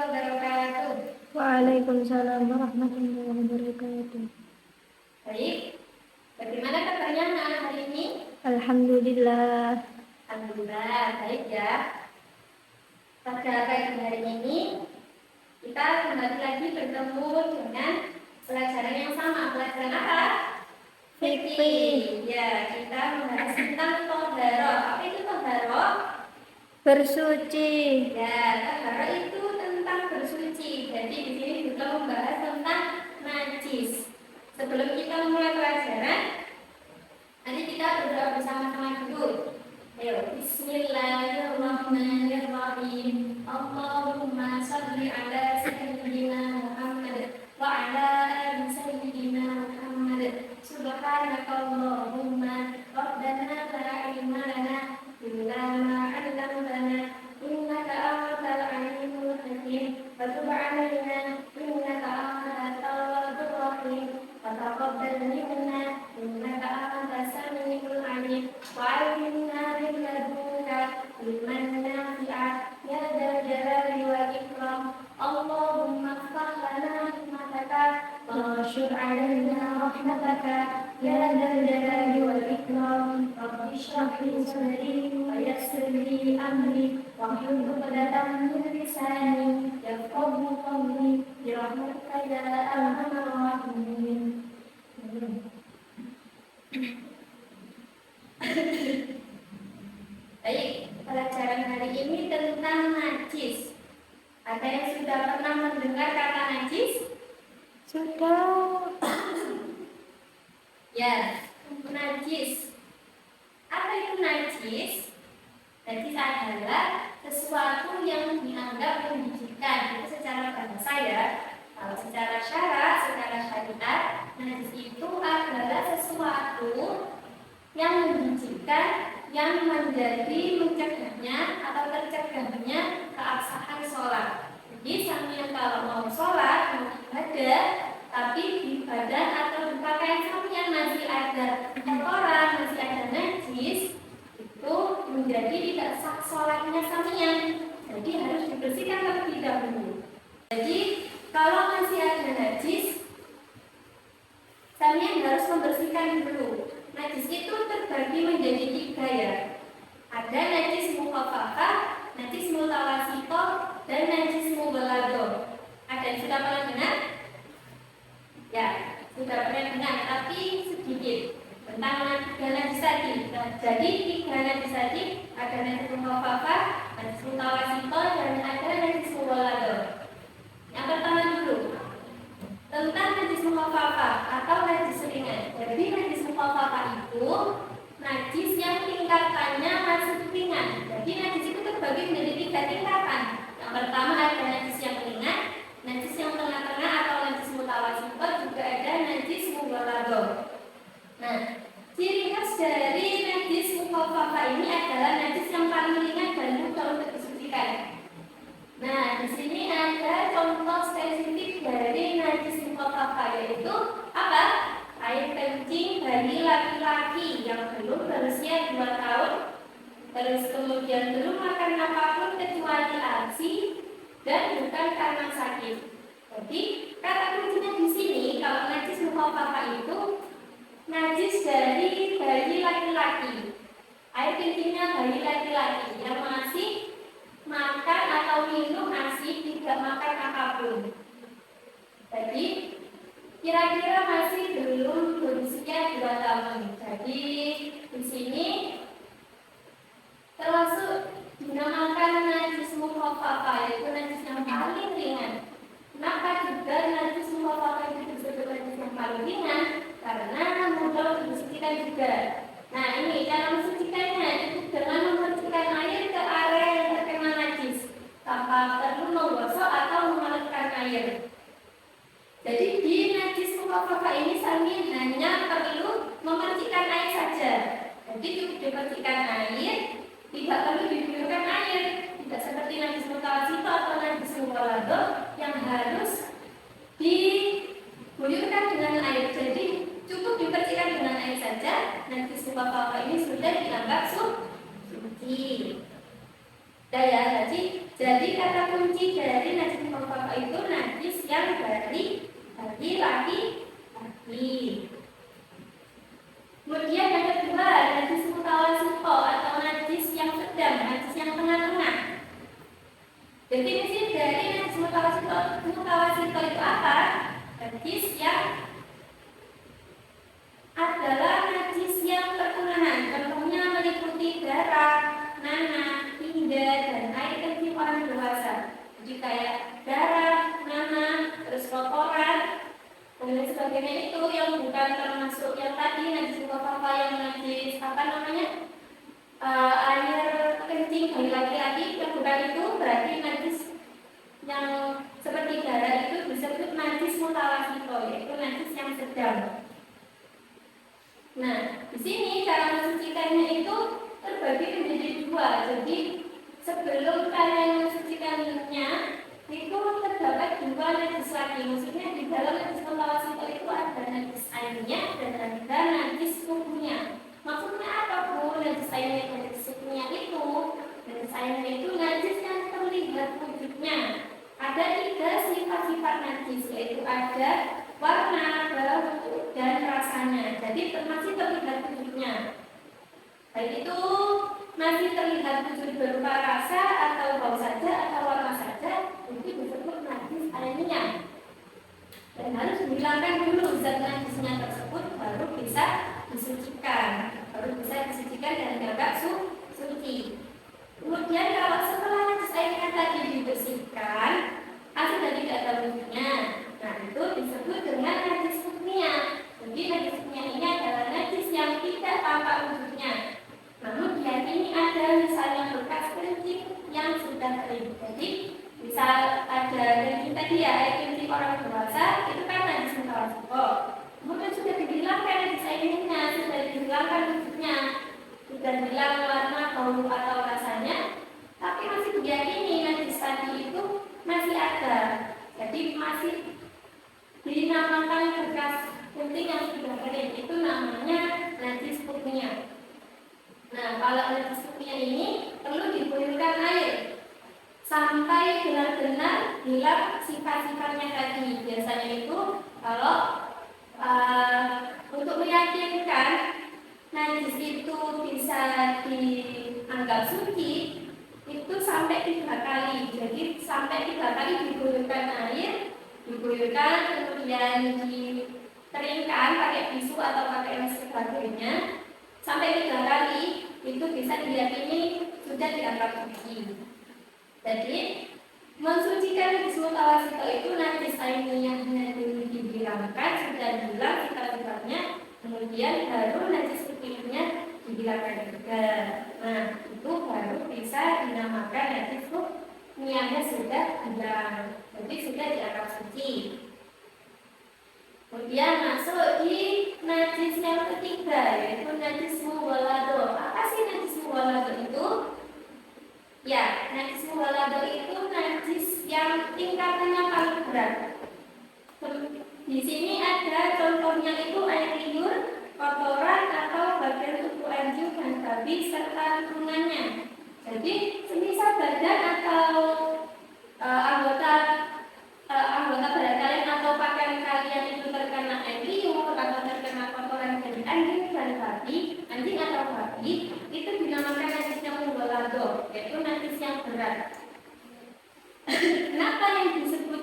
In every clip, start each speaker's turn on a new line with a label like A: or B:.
A: wabarakatuh.
B: Waalaikumsalam warahmatullahi wabarakatuh.
A: Baik, bagaimana kabarnya anak hari ini?
B: Alhamdulillah.
A: Alhamdulillah, baik ya. Pada pagi hari ini, kita kembali lagi bertemu dengan pelajaran yang sama. Pelajaran apa? Fikih. Ya, kita membahas tentang toharo. Apa itu toharo?
B: Bersuci.
A: Ya, toharo itu tentang bersuci. Jadi di sini kita membahas tentang najis. Sebelum kita mulai pelajaran, nanti kita berdoa bersama-sama dulu. Ayo, Bismillahirrahmanirrahim. Allahumma shalli ala sayyidina Muhammad wa ala ali sayyidina Muhammad. Subhanakallahumma rabbana la ilma lana illa ma 'allamtana innaka antal alimul hakim. Wa tub 'alaina innaka antat tawwabur rahim. Wa taqabbal minna innaka antas samiul alim. Wa 'allimna min ladunka ilman nafi'a ya dzal jalali wal ikram. Allahumma ighfir lana hikmataka wa anshur 'alaina rahmataka ya dzal jalali wal ikram. Rabbi shrah li sadri wa yassir li amri wahlul 'uqdatam min lisani yafqahu qawli bi rahmatika ya arhamar rahimin. Baik, pelajaran hari ini tentang najis. Ada yang sudah pernah mendengar kata najis?
B: Sudah.
A: Ya, najis. Apa itu najis? Najis adalah sesuatu yang dianggap menjijikkan. Itu secara bahasa ya. Kalau secara syarak, secara syariat, najis itu adalah sesuatu yang menjijikkan, yang menjadi mencegahnya atau tercegahnya keabsahan sholat. Jadi sambil kalau mau sholat, mau ibadah, tapi di badan atau di pakaian sambil masih ada kotoran, masih ada najis, itu menjadi tidak sah sholatnya sambil. Jadi harus dibersihkan terlebih dahulu. Jadi kalau masih ada najis, sambil harus membersihkan dulu. Najis itu terbagi menjadi 3 ya. Ada najis mukhafafah, najis mutawasithah, dan najis mughalladhah. Ada yang sudah pernah dengar? Ya, sudah pernah dengar, tapi sedikit tentang 3 najis tadi. Jadi 3 najis tadi ada najis mukhafafah, najis mutawasithah, dan ada najis mughalladhah. Yang pertama dulu tentang najis mukhafafah atau najis ringan. Jadi najis mukhafafah itu najis yang tingkatannya masih ringan. Jadi najis itu terbagi menjadi 3 tingkatan. Yang pertama ada najis yang ringan, najis yang tengah-tengah atau najis mutawasithah, juga ada najis mughalladhah. Nah, ciri khas dari najis mukhafafah ini adalah najis yang paling ringan dan mudah untuk disucikan. Nah, di sini ada contoh spesifik dari najis mukhafafah, yaitu apa? Air kencing bayi laki-laki yang belum berusia 2 tahun, terus kemudian belum makan apapun kecuali ASI dan bukan karena sakit. Jadi kata kuncinya di sini kalau najis mukhafafah itu najis dari bayi laki-laki. Air kencingnya bayi laki-laki yang masih makan atau minum ASI, tidak makan apapun. Jadi kira-kira masih belum berusia 2 tahun. Jadi di sini termasuk dinamakan najis mukhafafah, yaitu najis yang paling ringan. Kenapa juga najis mukhafafah itu disebut najis yang paling ringan? Karena mudah disucikan juga. Nah, ini cara mensucikannya itu dengan memasukkan air ke area yang terkena najis tanpa perlu menggosok atau mengalirkan air. Jadi di najis mukhafafah ini sambil hanya perlu memercikkan air saja. Jadi cukup dipercikkan air, tidak perlu diguyurkan air. Tidak seperti najis mutawasithah atau najis mughalladhah yang harus diguyurkan dengan air. Jadi cukup dipercikkan dengan air saja. Najis mukhafafah ini sudah dianggap suci. Ya, jadi Jadi kata kunci dari najis mukhafafah itu najis yang dari laki-laki. Kemudian yang kedua, najis mutawasito atau najis yang sedang, najis yang tengah-tengah. Definisi dari najis mutawasito itu apa? Najis yang adalah najis yang pertengahan. Contohnya meliputi darah, nanah, hingga dan air kencing orang dewasa. Jadi kayak darah, nanah, terus kotoran dan lain sebagainya itu yang bukan termasuk yang tadi najis mukhafafah yang najis air kencing dari laki-laki yang bukan itu berarti najis yang seperti darah itu disebut najis mutawasito, yaitu najis yang sedang. Nah, di sini cara mensucikannya itu terbagi menjadi dua. Jadi sebelum kalian mensucikannya itu terdapat dua najis lagi. Maksudnya di dalam najis mutawasito itu ada najis airnya dan ada najis suhunya. Maksudnya apa Bu? Najis airnya dan najis suhunya itu, najis airnya itu najis yang terlihat wujudnya. Ada 3 sifat-sifat najis, yaitu ada warna, bau, dan rasanya. Jadi masih terlihat wujudnya. Baik itu masih terlihat wujud berupa rasa atau bau saja atau warna saja, itu disebut najis alamiah. Dan harus dihilangkan dulu zat najisnya tersebut baru bisa disucikan, dan dianggap suci. Kemudian kalau setelah najis airnya tadi dibersihkan, asal dari tidak ada wujudnya, nah itu disebut dengan najis murniah. Jadi najis murniah ini adalah najis yang tidak tampak wujudnya, namun diyakini ada misalnya bekas kencing yang sudah kering. Jadi misal ada kencing tadi ya, air kencing orang dewasa itu kan najis mutawasito. Kemudian sudah dihilangkan najis airnya, sudah dihilangkan wujudnya, sudah hilang warna, bau atau rasanya, tapi masih diyakini najis tadi itu masih ada. Jadi masih dinamakan bekas kencing yang sudah kering, itu namanya najis murniah. Nah, kalau najis murniah ini perlu diguyurkan air sampai benar-benar hilang sifat-sifatnya tadi. Biasanya itu kalau untuk meyakinkan najis itu bisa dianggap suci itu sampai 3 kali. Jadi sampai 3 kali diguyurkan air, kemudian dikeringkan pakai tisu atau pakai mesin sebagainya. Sampai 3 kali itu bisa diyakini sudah dianggap suci. Jadi mensucikan najis mutawasito itu najis ainiyahnya dihilangkan, sudah hilang sifat-sifatnya, kemudian baru najis murniahnya dihilangkan juga. Nah, itu baru bisa dinamakan najis murniahnya sudah hilang, jadi sudah dianggap suci. Kemudian masuk di najis yang ketiga, yaitu najis mughalladho. Apa sih najis mughalladho itu? Ya, najis mughalladho itu najis yang tingkatannya paling berat. Di sini ada contohnya itu air liur, kotoran atau bagian tubuh anjing dan babi serta lingkungannya. Jadi semisal badan atau anggota badan kalian atau pakaian kalian itu terkena air liur atau terkena kotoran dari anjing dan babi, anjing atau babi, itu dinamakan najis yang mughalladho, yaitu najis yang berat. Kenapa yang disebut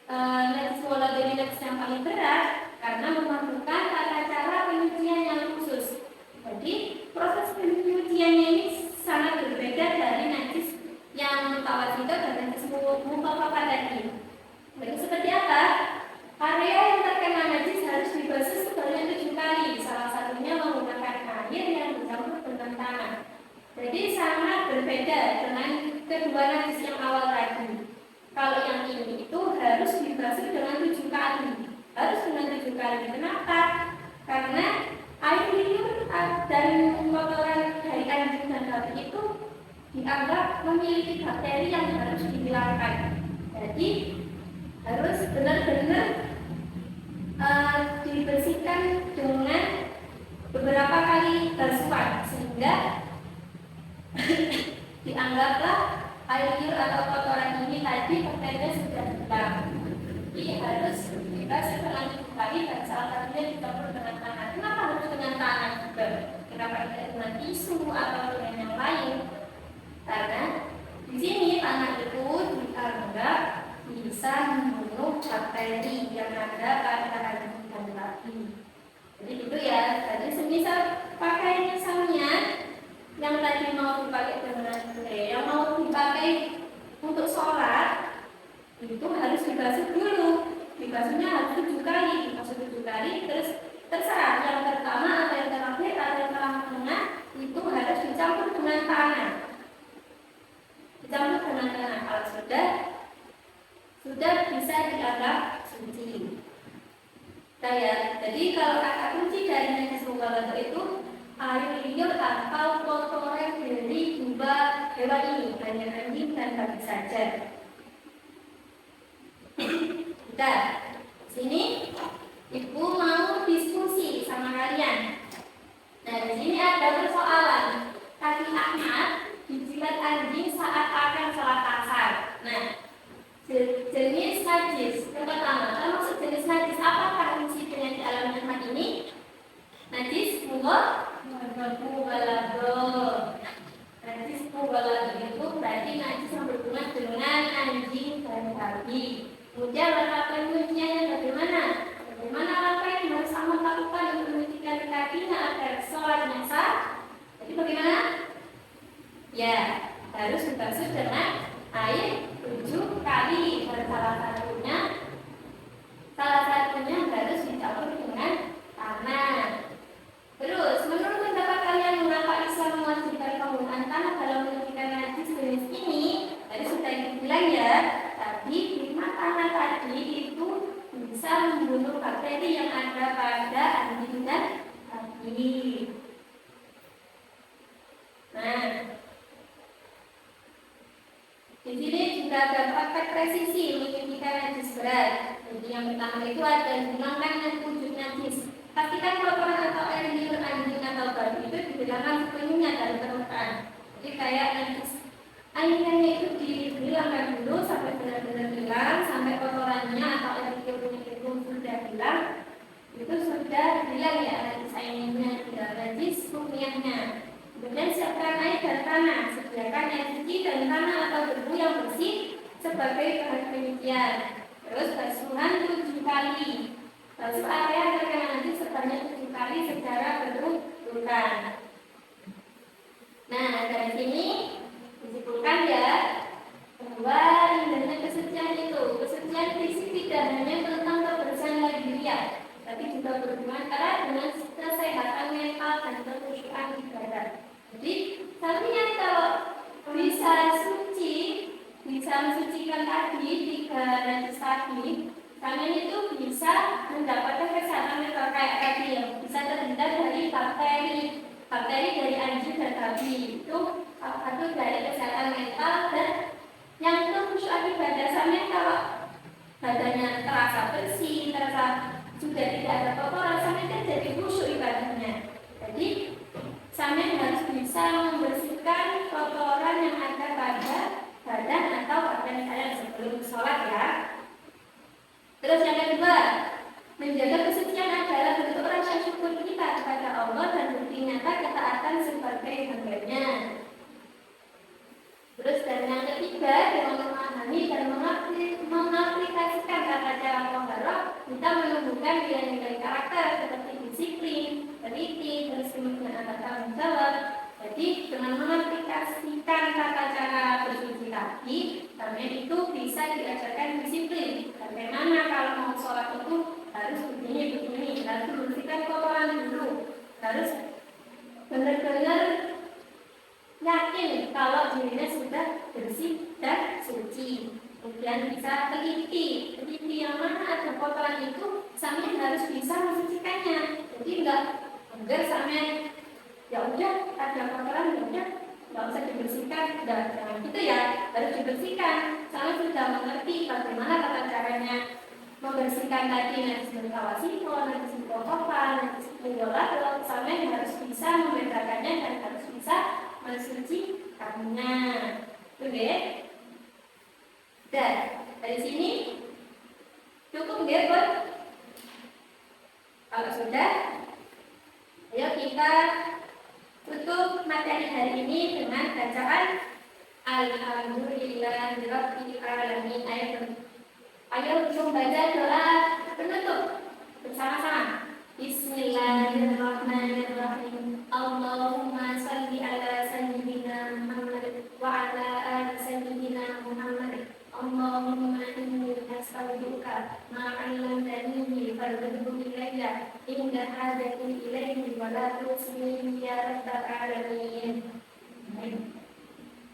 A: najis mughalladho ini najis yang paling berat? Karena memerlukan tata cara penyucian yang khusus. Jadi proses penyuciannya ini sangat berbeda dari najis yang mutawasito dan najis mukhafafah tadi. Jadi seperti apa? Area yang terkena najis harus dibasuh sebanyak 7 kali. Salah satunya menggunakan air yang dicampur dengan tanah. Jadi sangat berbeda dengan kedua najis yang awal tadi. Kalau yang ini itu harus dibasuh dengan 7 kali. Harus dengan 7 kali. Kenapa? Karena air liur dan kotoran dari anjing dan babi itu dianggap memiliki bakteri yang harus dihilangkan. Jadi harus benar-benar dibersihkan dengan beberapa kali basuhan sehingga dianggaplah air atau kotoran ini tadi pakaiannya sudah hilang. Jadi harus kita selanjutnya kali dan salah satunya dicampur dengan tangan. Kenapa harus dengan tangan juga? Kenapa tidak dengan tisu atau dengan yang lain? Karena di sini tangan itu dianggap bisa membunuh bakteri yang ada pada ragi dan lagi. Jadi itu ya. Jadi semisal pakai misalnya yang tadi mau dipakai dengan yang mau dipakai untuk sholat itu harus dibasuh dulu. Dibasuhnya harus 7 kali, dibasuh 7 kali. Terus terserah yang pertama atau yang terakhir atau yang tengah-tengah itu harus dicampur dengan tangan. Dicampur dengan tangan. Kalau sudah bisa dianggap suci. Jadi kalau kata kunci dari najis mughalladah itu air liur atau kotoran dari dua hewan ini, hanya anjing dan babi saja. Nah, sini ibu mau diskusi sama kalian. Nah, di sini ada persoalan. Kaki Ahmad dijilat anjing saat akan sholat asar. Nah, jenis najis yang pertama, termasuk jenis najis apakah insiden yang dialami Ahmad ini? Najis mughalladah. Najis mughalladah itu berarti najis yang berhubungan dengan anjing dan babi. Kemudian langkah kuncinya bagaimana? Bagaimana langkah yang harus Ahmad lakukan untuk mencucikan kakinya agar sholatnya sah? Jadi bagaimana? Ya, harus dibasuh dengan air 7 kali. Dan salah satunya harus dicampur dengan tanah. Terus, menurut pendapat kalian mengapa Islam mewajibkan penggunaan tanah dalam mencucikan najis jenis ini? Tadi sudah dibilang ya, tadi tanah tadi itu bisa membunuh bakteri yang ada pada anjing dan babi. Nah, di sini juga ada praktek presisi mencucikan najis berat. Jadi yang pertama itu ada hilangkan dan wujud najis. Pastikan kotoran atau air liur anjing atau babi itu dihilangkan sepenuhnya dari permukaan. Jadi kayak najis airnya itu dihilangkan dulu sampai benar-benar hilang, sampai kotorannya atau air liurnya itu sudah hilang. Itu sudah hilang ya najis airnya, tidak najis rumiahnya. Kemudian siapkan air dan tanah, sediakan air suci dan tanah atau debu yang bersih sebagai bahan pencucian. Terus basuhan 7 kali. Basuh area terkena najis sebanyak 7 kali secara berurutan. Nah, dari sini disimpulkan ya bahwa indahnya kesucian itu, kesucian fisik tidak hanya tentang kebersihan lahiriah, tapi juga berhubungan erat dengan kesehatan mental dan kekhusyuan ibadah. Jadi, seharusnya kalau bisa suci, bisa mensucikan tadi 3 najis tadi, kalian itu bisa mendapatkan kesehatan mental kayak tadi ya, bisa terhindar dari bakteri dari anjing dan babi. Itu salah satu dari kesehatan mental dan yang itu khusyuk ibadah. Sampai kalau badannya terasa bersih, terasa sudah tidak ada kotoran, sampai kan jadi khusyuk ibadahnya. Jadi sampai harus bisa membersihkan kotoran yang ada pada badan atau pakaian kalian sebelum sholat ya. Terus yang kedua, menjaga kesucian adalah bentuk rasa syukur kita kepada Allah dan bukti nyata ketaatan sebagai hambanya. Terus dan yang ketiga, dengan memahami dan mengaplikasikan tata cara toharoh, kita menumbuhkan nilai-nilai karakter seperti disiplin, teliti, terus kemudian ada tanggung jawab. Jadi dengan mengaplikasikan tata cara bersuci tadi, kalian itu bisa diajarkan disiplin. Bagaimana kalau mau sholat itu harus begini, harus membersihkan kotoran dulu, harus benar-benar yakin kalau dirinya sudah bersih dan suci. Kemudian bisa teliti yang mana ada kotoran itu, sampai harus bisa mensucikannya. Jadi enggak sampai ya udah ada kotoran, ya udah nggak usah dibersihkan, jangan gitu ya, harus dibersihkan. Sampai sudah mengerti bagaimana tata caranya membersihkan tadi najis mutawasito, najis mutawaffa, najis mughalladah, sampai harus bisa membedakannya dan harus bisa mensucikannya. Oke. Dan dari sini cukup nggak, Bun? Kalau sudah, ayo kita tutup materi hari ini dengan bacaan Alhamdulillahirabbil alamin. Ayo membaca doa penutup bersama-sama. Bismillahirrahmanirrahim. Allahumma shalli ala sayyidina Muhammad wa ala ali sayyidina Muhammad. Allahumma inni as'aluka ma 'allamtani farzuqhu ilayya inda hajati ilayhi wa la tusni ya rabbal alamin.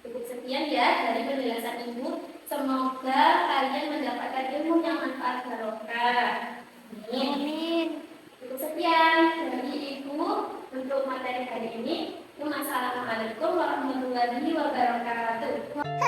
A: Cukup sekian ya dari penjelasan Ibu. Semoga kalian mendapatkan ilmu yang manfaat barokah. Amin. Cukup sekian dari Ibu untuk materi hari ini. Wassalamualaikum warahmatullahi wabarakatuh.